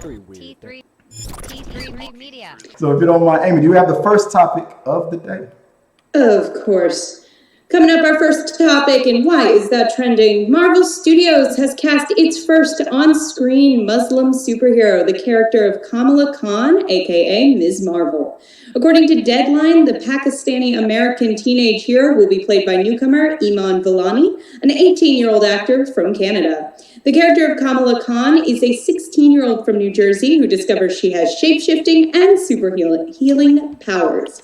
T3 T3 Media. So if you don't mind, Amy, do you have the first topic of the day? Of course. Coming up, our first topic, and why is that trending? Marvel Studios has cast its first on-screen Muslim superhero, the character of Kamala Khan, aka Ms. Marvel. According to Deadline, the Pakistani-American teenage hero will be played by newcomer Iman Vellani, an 18-year-old actor from Canada. The character of Kamala Khan is a 16-year-old from New Jersey who discovers she has shape-shifting and super healing powers.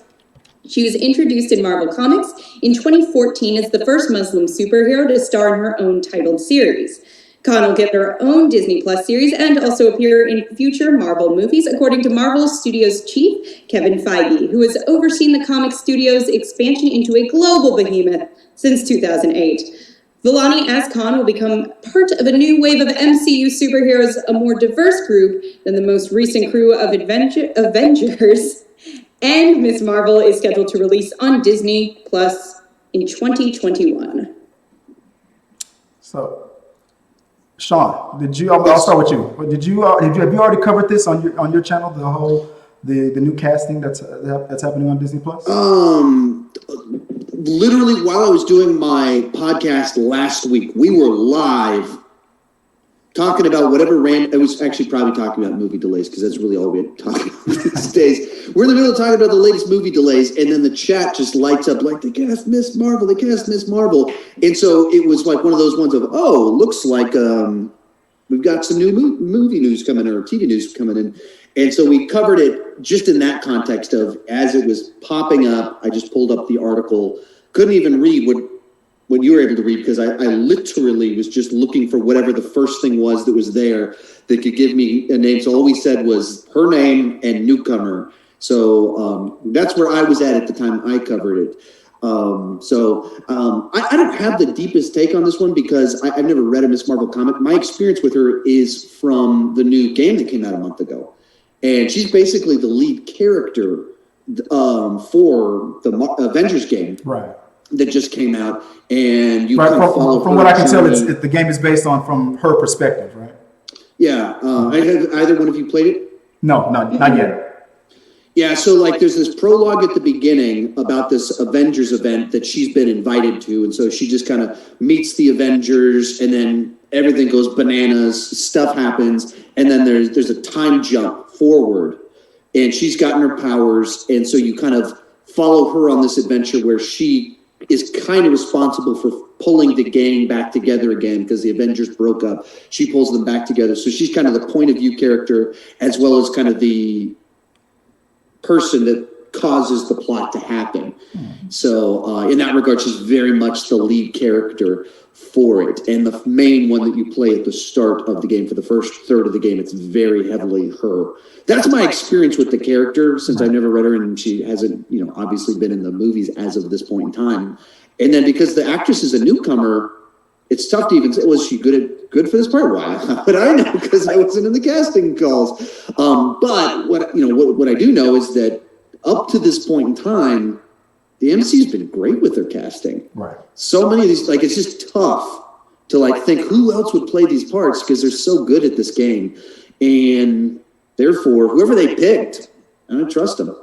She was introduced in Marvel Comics in 2014 as the first Muslim superhero to star in her own titled series. Khan will get her own Disney Plus series and also appear in future Marvel movies, according to Marvel Studios chief Kevin Feige, who has overseen the comic studio's expansion into a global behemoth since 2008. Vellani as Khan will become part of a new wave of MCU superheroes, a more diverse group than the most recent crew of Avengers. And Ms. Marvel is scheduled to release on Disney Plus in 2021. So, Sean, I'll start with you. Have you already covered this on your channel? The new casting that's happening on Disney Plus? Literally while I was doing my podcast last week, we were live talking about whatever it was actually probably talking about movie delays because that's really all we're talking about these days. We're in the middle of talking about the latest movie delays, and then the chat just lights up like they cast Miss Marvel. And so it was like one of those ones of, looks like we've got some new movie news coming or TV news coming in. And so we covered it just in that context of as it was popping up. I just pulled up the article, couldn't even read what you were able to read because I literally was just looking for whatever the first thing was that was there that could give me a name. So all we said was her name and newcomer. So that's where I was at the time I covered it. I don't have the deepest take on this one because I've never read a Miss Marvel comic. My experience with her is from the new game that came out a month ago. And she's basically the lead character for the Avengers game. Right. That just came out, and you right, can follow. From what I can tell, the game is based on from her perspective, right? Yeah. Have either one of you played it? No, not yet. Yeah. So like, there's this prologue at the beginning about this Avengers event that she's been invited to, and so she just kind of meets the Avengers, and then everything goes bananas. Stuff happens, and then there's a time jump forward, and she's gotten her powers, and so you kind of follow her on this adventure where she is kind of responsible for pulling the gang back together again because the Avengers broke up. She pulls them back together. So she's kind of the point of view character as well as kind of the person that causes the plot to happen. So in that regard, she's very much the lead character for it. And the main one that you play at the start of the game, for the first third of the game, it's very heavily her. That's my experience with the character since I've never read her and she hasn't, obviously been in the movies as of this point in time. And then because the actress is a newcomer, it's tough to even say, was she good for this part? Why? But I know because I wasn't in the casting calls. But what I do know is that up to this point in time, the MCU's been great with their casting. Right. So many of these, it's just tough to think who else would play these parts because they're so good at this game. And therefore, whoever they picked, I don't trust them.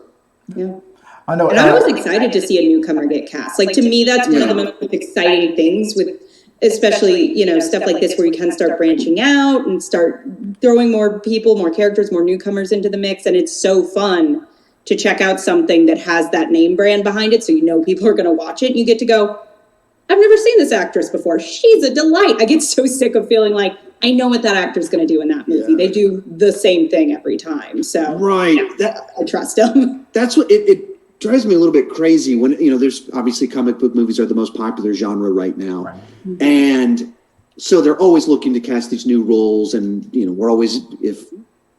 Yeah. I know. And I was excited to see a newcomer get cast. To me, that's one of the most exciting things with, especially, stuff like this where you can start branching out and start throwing more people, more characters, more newcomers into the mix. And it's so fun to check out something that has that name brand behind it. So, people are going to watch it and you get to go, I've never seen this actress before. She's a delight. I get so sick of feeling like I know what that actor's going to do in that movie. Yeah. They do the same thing every time. So right. I trust them. That's what it drives me a little bit crazy when, there's obviously comic book movies are the most popular genre right now. Right. And so they're always looking to cast these new roles. And, we're always, if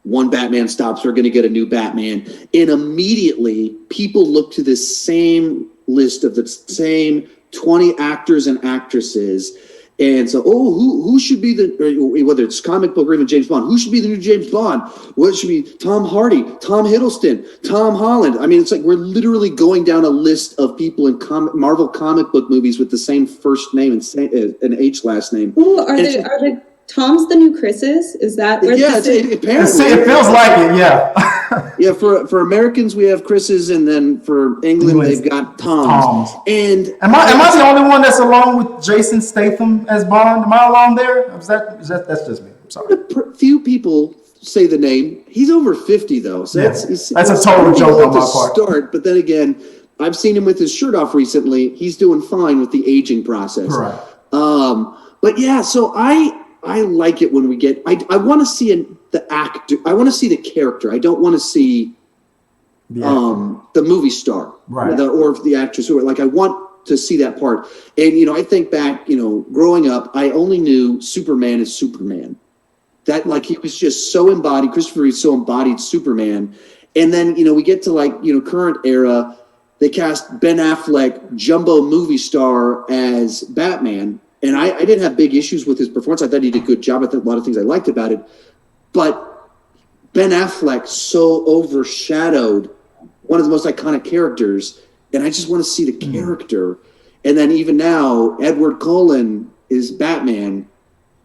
one Batman stops, we're going to get a new Batman. And immediately people look to this same list of the same 20 actors and actresses. And so, who should be whether it's comic book or even James Bond, who should be the new James Bond? What should be Tom Hardy, Tom Hiddleston, Tom Holland? I mean, it's like we're literally going down a list of people in Marvel comic book movies with the same first name and an H last name. Ooh, are the Tom's the new Chris's? Is that where Yeah, this is? apparently. It feels like it, yeah. Yeah, for Americans we have Chris's, and then for England they've got Tom's. And am I the only one that's along with Jason Statham as Bond? Am I along there? That's just me. I'm sorry. Few people say the name. He's over 50 though, so Yeah. that's a total joke on my part. Start, but then again, I've seen him with his shirt off recently. He's doing fine with the aging process. Right. But yeah, so I like it when we get. I want to see the actor. I want to see the character. I don't want to see the movie star, right? Or the actress. Or like I want to see that part. And I think back. Growing up, I only knew Superman as Superman. That like he was just so embodied. Christopher Reeve so embodied Superman. And then we get to current era. They cast Ben Affleck, jumbo movie star, as Batman. And I didn't have big issues with his performance. I thought he did a good job. I thought a lot of things I liked about it. But Ben Affleck so overshadowed one of the most iconic characters. And I just want to see the character. And then even now, Edward Cullen is Batman.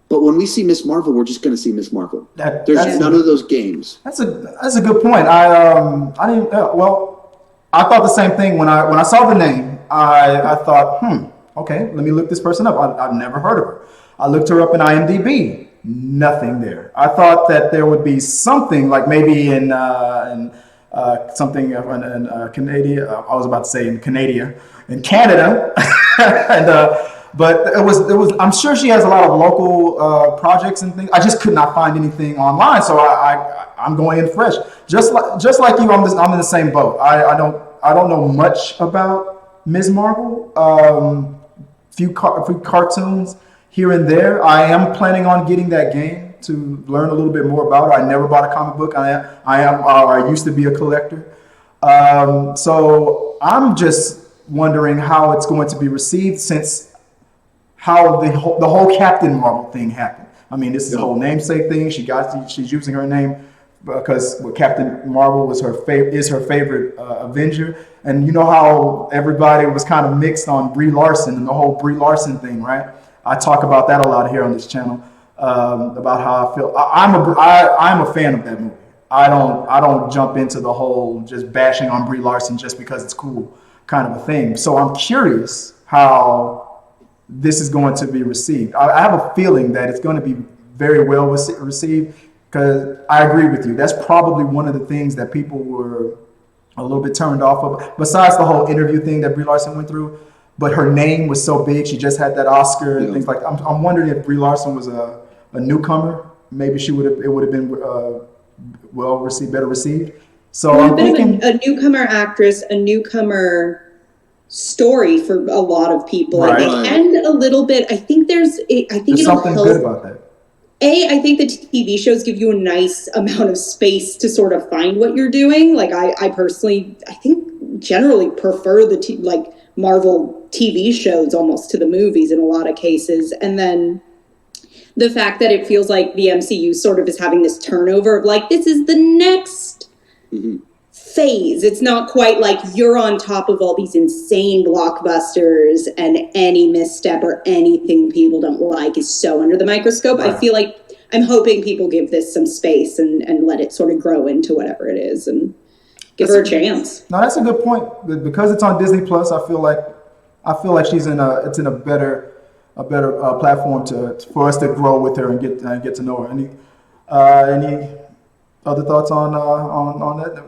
But when we see Miss Marvel, we're just going to see Miss Marvel. There's none of those games. That's a good point. I didn't. I thought the same thing when I saw the name. I thought, okay, let me look this person up. I've never heard of her. I looked her up in IMDb. Nothing there. I thought that there would be something like maybe in something in Canada. I was about to say in Canada, but it was. I'm sure she has a lot of local projects and things. I just could not find anything online, so I'm going in fresh. Just like you, I'm in the same boat. I don't know much about Ms. Marvel. Few cartoons here and there. I am planning on getting that game to learn a little bit more about her. I never bought a comic book. I used to be a collector. So I'm just wondering how it's going to be received since how the whole Captain Marvel thing happened. I mean, this is the whole namesake thing. She's using her name because Captain Marvel is her favorite Avenger. And you know how everybody was kind of mixed on Brie Larson and the whole Brie Larson thing, right? I talk about that a lot here on this channel, about how I feel. I'm a fan of that movie. I don't jump into the whole just bashing on Brie Larson just because it's cool kind of a thing. So I'm curious how this is going to be received. I have a feeling that it's going to be very well received because I agree with you. That's probably one of the things that people were a little bit turned off of, besides the whole interview thing that Brie Larson went through. But her name was so big; she just had that Oscar and things like that. I'm wondering if Brie Larson was a newcomer. Maybe it would have been well received, better received. So I'm thinking a newcomer actress, a newcomer story for a lot of people, right. I think, and a little bit. I think there's something good about that. I think the TV shows give you a nice amount of space to sort of find what you're doing. Like I personally, I think generally prefer the Marvel TV shows almost to the movies in a lot of cases. And then the fact that it feels like the MCU sort of is having this turnover of like, this is the next phase. It's not quite like you're on top of all these insane blockbusters and any misstep or anything people don't like is so under the microscope. Right. I feel like I'm hoping people give this some space and let it sort of grow into whatever it is and give her a chance. No, that's a good point. Because it's on Disney Plus, I feel like it's in a better platform for us to grow with her and get to know her. Any other thoughts on that?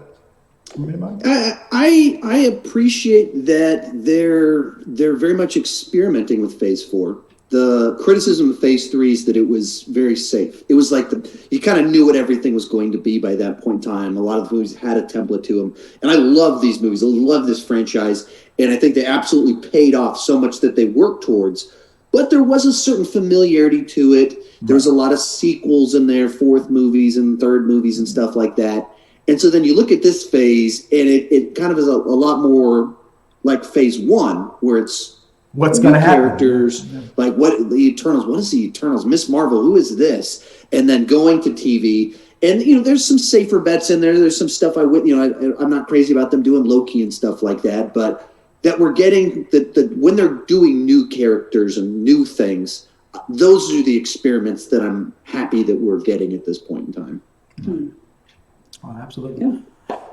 I appreciate that they're very much experimenting with Phase 4. The criticism of Phase 3 is that it was very safe. It was like you kind of knew what everything was going to be by that point in time. A lot of the movies had a template to them. And I love these movies. I love this franchise. And I think they absolutely paid off so much that they worked towards. But there was a certain familiarity to it. There was a lot of sequels in there, fourth movies and third movies and stuff like that. And so then you look at this phase, and it kind of is a lot more like Phase 1, where it's what's going to happen. Characters, like what the Eternals. What is the Eternals? Miss Marvel. Who is this? And then going to TV, and there's some safer bets in there. There's some stuff I'm not crazy about them doing Loki and stuff like that, but that we're getting that when they're doing new characters and new things, those are the experiments that I'm happy that we're getting at this point in time. Oh, absolutely.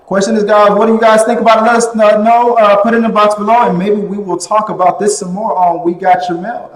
Question is, guys, what do you guys think about it? Let us know. Put it in the box below, and maybe we will talk about this some more on We Got Your Mail.